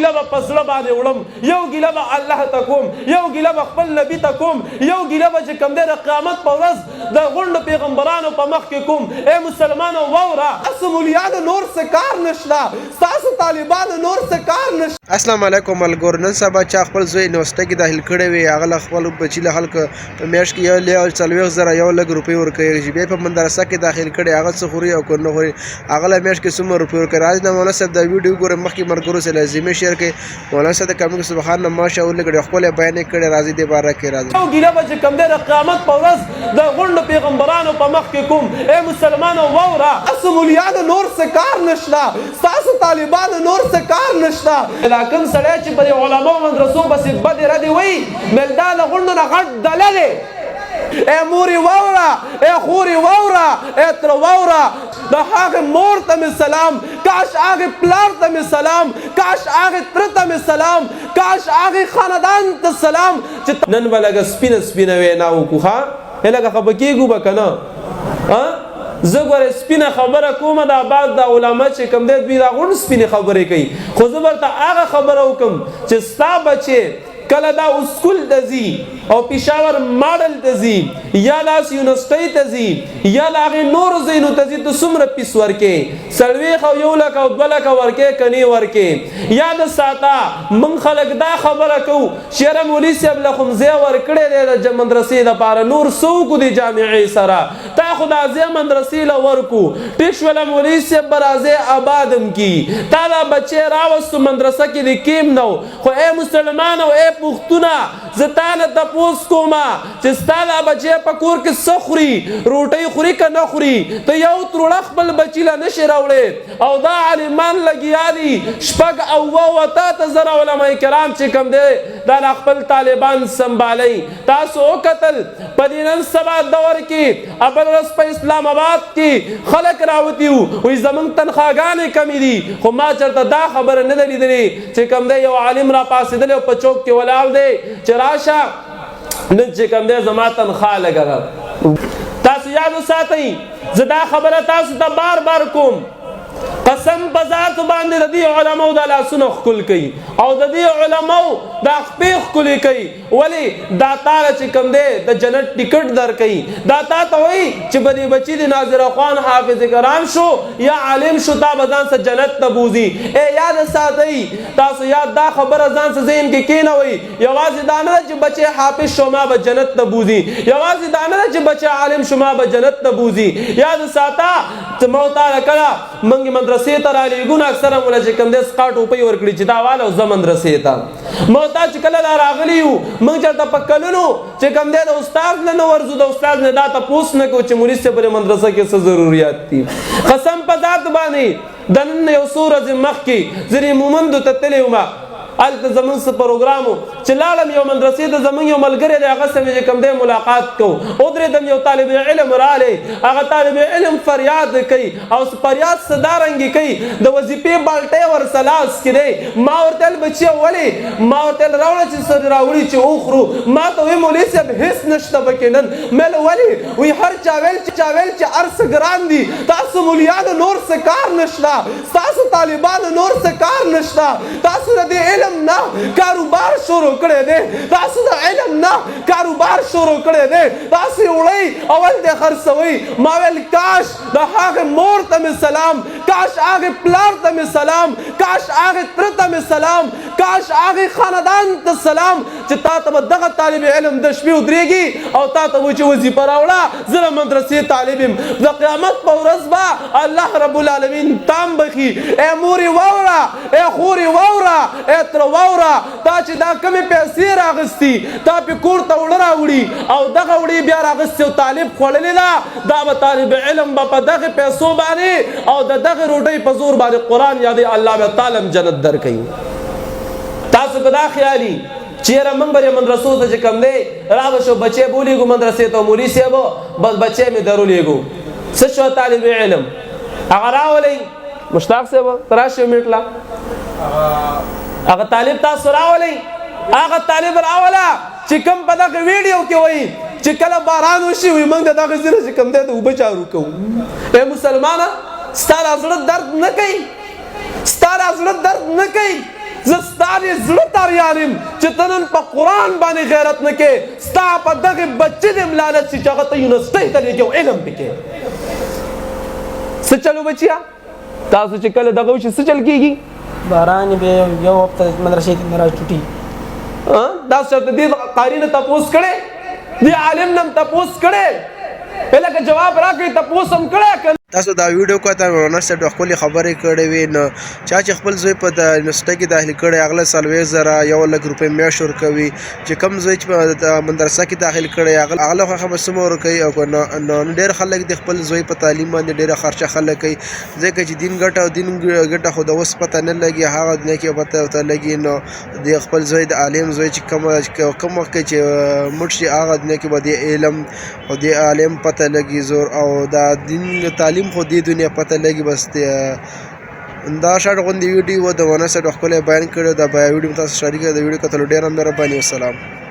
ګیله به په زړه باندې وړم، یو ګیله به الله ته کوم، یو ګیله به خپل نبي ته کوم، یو ګیله به چې کوم دی د قیامت په ورځ د غونډو پیغمبرانو په مخ کې کوم. ای مسلمانو واوره، ستاسو مولیانو نور څه کار نشته، ستاسو طالبانو نور څه کار نشته. السلام علیکم ملګرو. نن سبا چا خپل زوی نوسته کې داخل کړی وي، هغه له خپل بچي له هلکه په میاشت کې 40,000 یو لږ روپۍ ورکوي، چې بیا په مدرسه کې داخل کړی هغه څه خوري او که نه خوري، هغه له میاشت کې څومره روپۍ ورکوي. راځئ د مولانا صاحب دا ویډیو ګورئ، مخکې ملګرو سره لازمي شیر کړئ. مولانا صاحب د کامل سبحان الله ماشاءالله لږ ښکلی بیان یې کړی. راځئ دې باره کې راځئ. یو ګیله به چې کوم دی د قیامت په ورځ د غونډو پیغمبرانو په مخ کې کوم. ای مسلمانو واوره، ستاسو مولیانو نور څه کار نشته، ستاسو طالبانو نور څه کار نشته. دا کوم سړی چې په علماو مدرسو پسې بدې ردې وایي، نو دا د غونډو نه غټ دله دی. ای مورې واوره، ای خورې واوره، ای تره واوره، د هغې مور ته مې سلام، کاش هغې پلار ته مې سلام، کاش هغې تره ته مې سلام، کاش هغې خاندان ته سلام چې نن به لږه سپینه سپینه وینا وکړو. ښه لږه خفه کېږو به که نه؟ زه ګوره سپینه خبره کوم، دا بعض د علما چې کوم دی دوی دا غوڼ سپینې خبرې کوي، خو زه ورته هغه خبره وکړم چې ستا بچې کله دا اسکول ته ځي او پېښور ماډل ته ځي یا لاس یونیورسټۍ ته ځي یا د هغې نورو ځایونو ته ځي، ته څومره فیس ورکې؟ 40 او 1 لک او 2 لکه ورکې که نه ورکې؟ یاد ساته موږ خلک دا خبره کوو چې یاره مولي صاحب له خو ځای ورکړی دی د مدرسې دپاره، نور څه وکړو د جامعې سره؟ تا خو دا ځای مدرسې له ورکو، ټیک شوله مولي صاحب به راځی آبادم کي، تا دا بچی راوستو مدرسه کې د کیم نه و. خو ای مسلمانو، ای پښتونه، زه تا نه تپوس کومه چې ستا دا بچی په کور کې څه خوري، روټۍ خوري که نه خوري؟ ته یو تروړه خپل بچي له نشي راوړې، او دا عالمان لګیا دي 6 او 7 زره علما کرام چې کوم دی دا خپل طالبان سنبالئ. تاسو وکتل په دې نن سبا دور کې اول ورځ په اسلام آباد کې خلک راوتي وو، وایي زموږ تنخواګانې کمې دي، خو ما چېرته دا خبره نه ده لیدلې چې کوم دی یو عالم را پاڅېدلی او په چوک کې ولاړ دی چې راشه نن چې کوم دی زما تنخوا لږه ده. تاسو یاد وساتئ، زه دا خبره تاسو ته بار بار کوم، قسم په ذات باندې د دې علماو د لاسونه ښکل کوي او د دې علماو دا خپې ښکلې کوي. ولې دا تاله چې کوم دی د جنت ټکټ درکوي، دا تا ته وایي چې به دې بچي د ناظر اخوان حافظ کرام شو یا عالم شو، تا به ځان سه جنت ته بوځي. ای یاد ساتئ، تاسو یاد دا خبره ځان سه ذهن کې کېنوئ، یوازې دا نه ده چې بچی حافظ شو ما به جنت ته بوځي، یوازې دا نه ده چې بچی عالم شو ما به جنت ته بوځي. یاد ساته ما تعالی کله موږ مدرسې ته رالیږو نو اکثره مولا چې کوم دی سقا ټوپۍ ورکړي چې دا واله زه مدرسې ته موتا چې کله دا راغلي یو، موږ چېرته په کلونو چې کوم دی د استاد نه نه ورځو، د استاد نه دا تپوس نه کوو چې مولي صاحب پرې مدرسه کې څه ضروریات دي. قسم په ذات باندې د نن یو څو ورځې مخکې ځینې مومندو ته تللی ومه، هلته زمونږ څه پروګرام و چې لاړم یو مدرسې ته، زمونږ یو ملګری دی هغه سره مې چې کوم دی ملاقات کوو، ودرېدم یو طالب علم رالی، هغه طالب علم فریاد کوي او فریاد څه دارنګې کوي د وظیفې بالټۍ ورسه لاس کې دی. ما ورته ویل بچیه ولې؟ ما ورته ویل راوړه چې سر راوړي چې وخورو. ما ته وایي مولي صاحب هېڅ نشته پکې نن. مې ویل ولې؟ وایي هر چا ویل چې هر څه ګران دي، تاسو مولیانو نور څه کار نشته، ستاسو طالبانو نور څه کار نشته، تاسو د دې علم نه کاروبار شروع کړی دی، تاسو د علم نه کاروبار شروع کړی دی، تاسو یې وړئ اول دې خرڅوئ. ما ویل کاش د هغې مور ته مې سلام، کاش هغې پلار ته مې سلام، کاش هغې تره ته مې سلام، کاش هغې خاندان ته سلام چې تا ته به دغه طالب علم د شپې ودرېږي او تا ته وایي چې وظیفه راوړه زه د مدرسې طالب یم. د قیامت په ورځ به الله رب العالمین تام بخي. ای مورې واوره، ای خورې واوره، ای تره واوره، تا چې دا کمې پیسې راغستي تا پې کور ته وړه راوړي او دغه وړې بیا راغستې او طالب خوړلې ده، دا به طالب علم به په دغې پیسو باندې او د دغې روټۍ په زور باندې قرآن یادوي، الله به تعالی جنت درکوي. تاسو که دا خیالي چې یاره موږ به یې مدرسو ته چې کوم دی راغه شو بچی بولیږو مدرسې ته مولي صاحب بس بچی مې درولېږو، څه شو طالب علم هغه راولئ مشتاق صاحب راشئ میټله هغه طالب تاسو راولئ، هغه طالب راوله چې کوم په دغه ویډیو کې وایي چې کله باران وشي وایي موږ د دغه ځای نه چې کوم دی د اوبه چارو کوو. ای مسلمانه ستا دا زړه درد نه کوي؟ ستا دا زړه درد نه کوي؟ زه دې زړه تاریان یم چې ته نن په قرآن باندې غیرت نه کې ستا په دغې بچي دې لعنت شي چې هغه ته یونیورسټۍ ته لېږي او علم پکې څه چلو بچیا تاسو چې کله دغه وشي څه چل کېږي باران به یو هفته مدرسې ته نه راچوټي دا چېرته دې قاري نه تپوس کړی دې عالم نه هم تپوس کړی لکه جواب راکړي تپوس هم کړی که تاسو دا ویډیو کاته مولانا صاحب د خپلې خبرې کړې وې نو چا چې خپل زوی په یونیورسټۍ کې داخل کړی هغه 40,000 1 لک روپۍ میاشت ورکوي چې کوم زوی چې په مدرسه کې داخل کړی هغه خو هم څومره ورکوي او نو ډېر خلک د خپل زوی په تعلیم باندې ډېره خرچه خلک کوي ځکه چې دین ګټه او دین ګټه خو د اوس پته نه لګي هغه دنیا کې پته ورته لګي نو د خپل زوی د عالم زوی چې کوم وخت کې چې مړ شي هغه دنیا کې به د علم او د عالم پته لګي زور او د دین تعلیم خو دې دنیا پته لګي بس دا شاړ غوندې ویډیو د مولانا صاحب خپل بیان کړی دا ویډیو تاسو شریک د ویډیو کتلو ډېره مهرباني والسلام